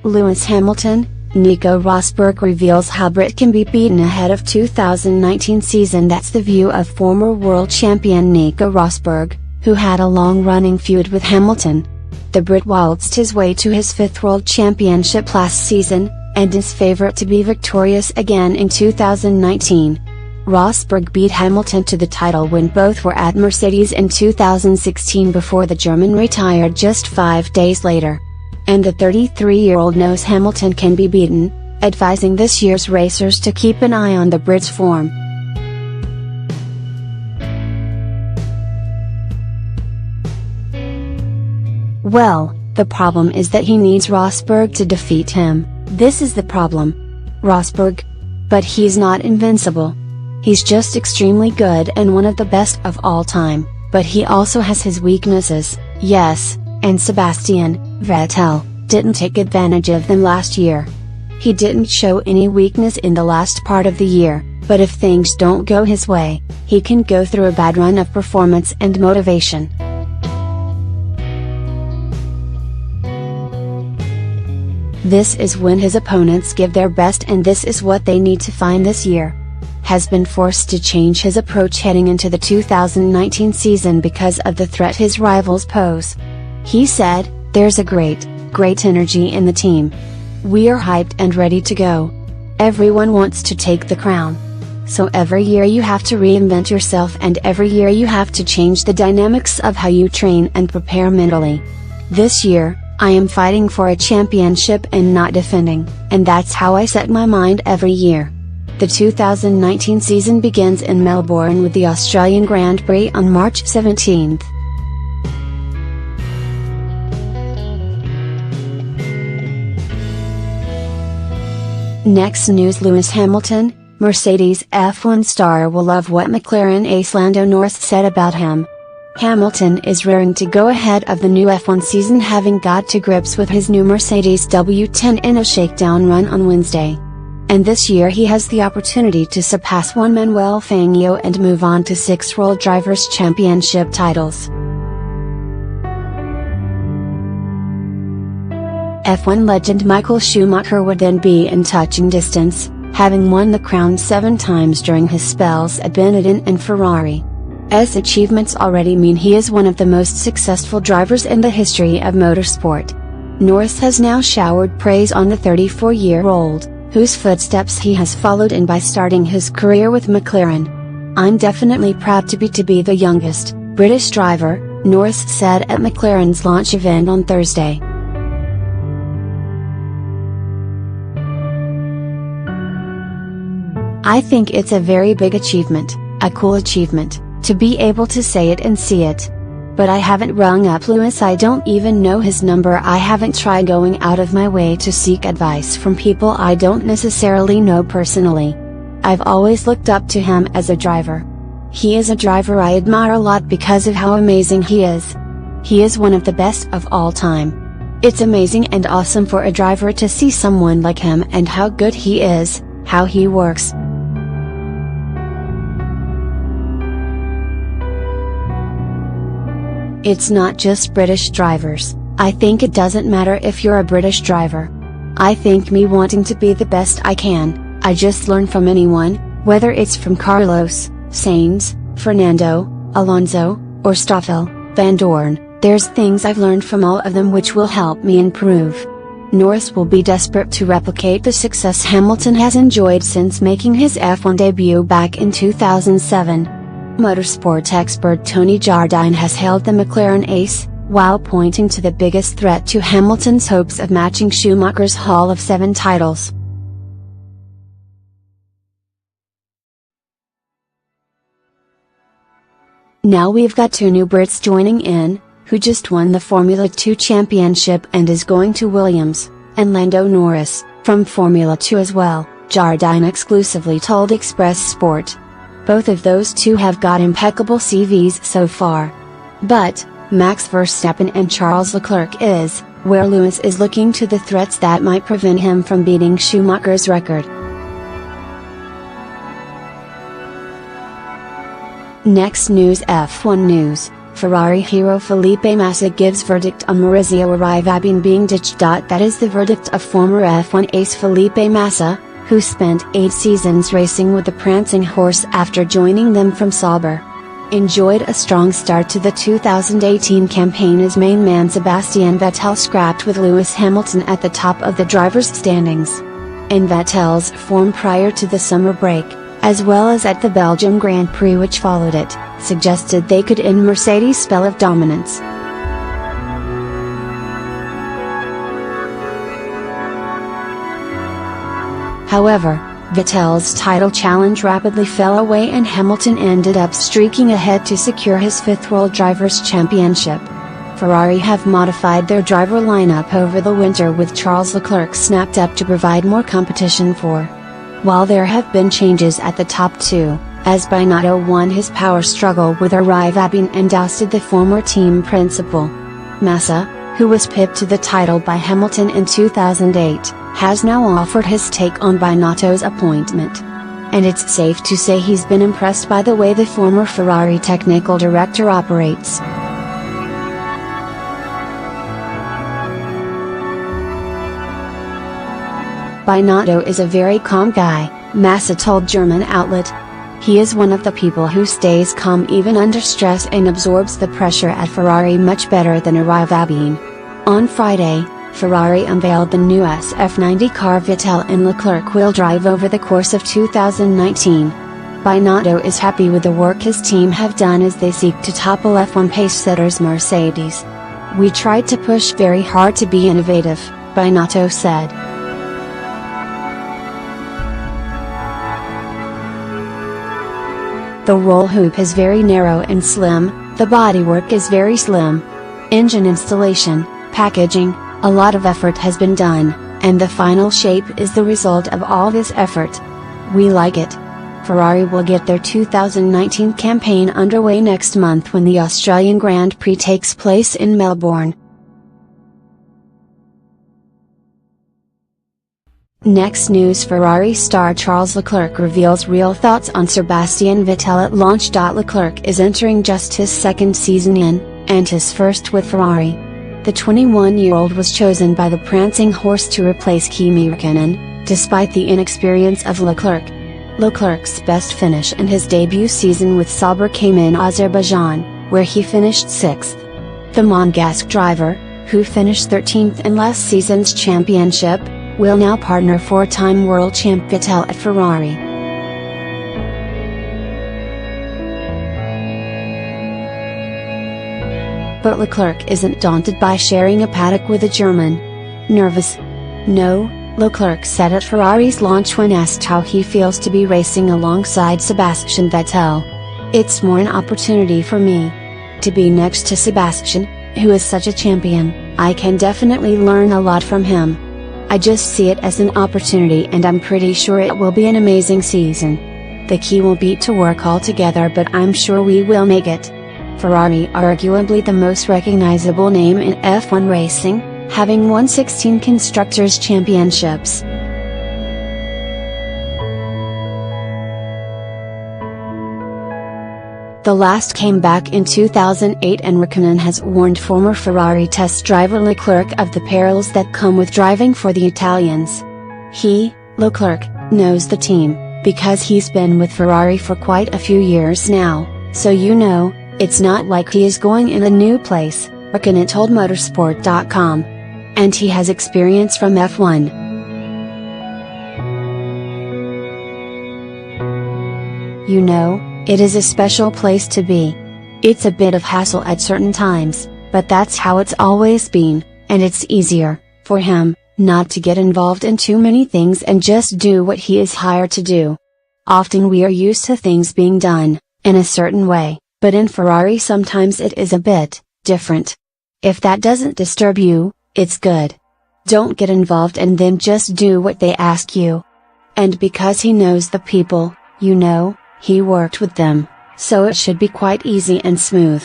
Lewis Hamilton, Nico Rosberg reveals how Brit can be beaten ahead of 2019 season. That's the view of former world champion Nico Rosberg, who had a long-running feud with Hamilton. The Brit waltzed his way to his 5th world championship last season, and is favourite to be victorious again in 2019. Rosberg beat Hamilton to the title when both were at Mercedes in 2016 before the German retired just 5 days later. And the 33-year-old knows Hamilton can be beaten, advising this year's racers to keep an eye on the Brit's form. Well, the problem is that he needs Rosberg to defeat him. This is the problem. Rosberg. But he's not invincible. He's just extremely good and one of the best of all time, but he also has his weaknesses, yes, and Sebastian Vettel didn't take advantage of them last year. He didn't show any weakness in the last part of the year, but if things don't go his way, he can go through a bad run of performance and motivation. This is when his opponents give their best, and this is what they need to find this year. Has been forced to change his approach heading into the 2019 season because of the threat his rivals pose. He said, "There's a great energy in the team. We are hyped and ready to go. Everyone wants to take the crown. So every year you have to reinvent yourself, and every year you have to change the dynamics of how you train and prepare mentally. This year, I am fighting for a championship and not defending, and that's how I set my mind every year." The 2019 season begins in Melbourne with the Australian Grand Prix on March 17. Next news: Lewis Hamilton, Mercedes F1 star will love what McLaren ace Lando Norris said about him. Hamilton is raring to go ahead of the new F1 season, having got to grips with his new Mercedes W10 in a shakedown run on Wednesday. And this year he has the opportunity to surpass Juan Manuel Fangio and move on to 6 World Drivers' Championship titles. F1 legend Michael Schumacher would then be in touching distance, having won the crown 7 times during his spells at Benetton and Ferrari. His achievements already mean he is one of the most successful drivers in the history of motorsport. Norris has now showered praise on the 34-year-old, whose footsteps he has followed in by starting his career with McLaren. "I'm definitely proud to be the youngest British driver," Norris said at McLaren's launch event on Thursday. "I think it's a very big achievement, a cool achievement, to be able to say it and see it. But I haven't rung up Lewis, I don't even know his number, I haven't tried going out of my way to seek advice from people I don't necessarily know personally. I've always looked up to him as a driver. He is a driver I admire a lot because of how amazing he is. He is one of the best of all time. It's amazing and awesome for a driver to see someone like him and how good he is, how he works." It's not just British drivers. I think it doesn't matter if you're a British driver. I think me wanting to be the best I can, I just learn from anyone, whether it's from Carlos Sainz, Fernando Alonso, or Stoffel Vandoorne. There's things I've learned from all of them which will help me improve. Norris will be desperate to replicate the success Hamilton has enjoyed since making his F1 debut back in 2007. Motorsport expert Tony Jardine has hailed the McLaren ace, while pointing to the biggest threat to Hamilton's hopes of matching Schumacher's haul of 7 titles. Now we've got 2 new Brits joining in, who just won the Formula 2 championship and is going to Williams, and Lando Norris, from Formula 2 as well, Jardine exclusively told Express Sport. Both of those 2 have got impeccable CVs so far. But, Max Verstappen and Charles Leclerc is, where Lewis is looking to the threats that might prevent him from beating Schumacher's record. Next news: F1 news. Ferrari hero Felipe Massa gives verdict on Maurizio Arrivabene being ditched. That is the verdict of former F1 ace Felipe Massa, who spent 8 seasons racing with the prancing horse after joining them from Sauber. Enjoyed a strong start to the 2018 campaign as main man Sebastian Vettel scrapped with Lewis Hamilton at the top of the drivers' standings. In Vettel's form prior to the summer break, as well as at the Belgium Grand Prix which followed it, suggested they could end Mercedes' spell of dominance. However, Vettel's title challenge rapidly fell away and Hamilton ended up streaking ahead to secure his 5th World Drivers' Championship. Ferrari have modified their driver lineup over the winter with Charles Leclerc snapped up to provide more competition for. While there have been changes at the top 2, as Binotto won his power struggle with Arrivabene and ousted the former team principal. Massa, who was pipped to the title by Hamilton in 2008, has now offered his take on Binotto's appointment. And it's safe to say he's been impressed by the way the former Ferrari technical director operates. Binotto is a very calm guy, Massa told German outlet. He is one of the people who stays calm even under stress and absorbs the pressure at Ferrari much better than Arrivabene. On Friday, Ferrari unveiled the new SF90 car Vettel and Leclerc will drive over the course of 2019. Binotto is happy with the work his team have done as they seek to topple F1 pacesetters Mercedes. "We tried to push very hard to be innovative," Binotto said. The roll hoop is very narrow and slim, the bodywork is very slim. Engine installation, packaging, a lot of effort has been done, and the final shape is the result of all this effort. We like it. Ferrari will get their 2019 campaign underway next month when the Australian Grand Prix takes place in Melbourne. Next news: Ferrari star Charles Leclerc reveals real thoughts on Sebastian Vettel at launch. Leclerc is entering just his 2nd season in, and his 1st with Ferrari. The 21-year-old was chosen by the prancing horse to replace Kimi Räikkönen, despite the inexperience of Leclerc. Leclerc's best finish in his debut season with Sauber came in Azerbaijan, where he finished 6th. The Monegasque driver, who finished 13th in last season's championship, will now partner 4-time world champ Vettel at Ferrari. But Leclerc isn't daunted by sharing a paddock with a German. Nervous? No, Leclerc said at Ferrari's launch when asked how he feels to be racing alongside Sebastian Vettel. "It's more an opportunity for me. To be next to Sebastian, who is such a champion, I can definitely learn a lot from him. I just see it as an opportunity and I'm pretty sure it will be an amazing season. The key will be to work all together, but I'm sure we will make it." Ferrari, arguably the most recognizable name in F1 racing, having won 16 Constructors' Championships. The last came back in 2008 and Räikkönen has warned former Ferrari test driver Leclerc of the perils that come with driving for the Italians. He, Leclerc, knows the team, because he's been with Ferrari for quite a few years now, so it's not like he is going in a new place, Räikkönen told Motorsport.com. And he has experience from F1. It is a special place to be. It's a bit of hassle at certain times, but that's how it's always been, and it's easier, for him, not to get involved in too many things and just do what he is hired to do. Often we are used to things being done, in a certain way, but in Ferrari sometimes it is a bit different. If that doesn't disturb you, it's good. Don't get involved and then just do what they ask you. And because he knows the people, he worked with them, so it should be quite easy and smooth.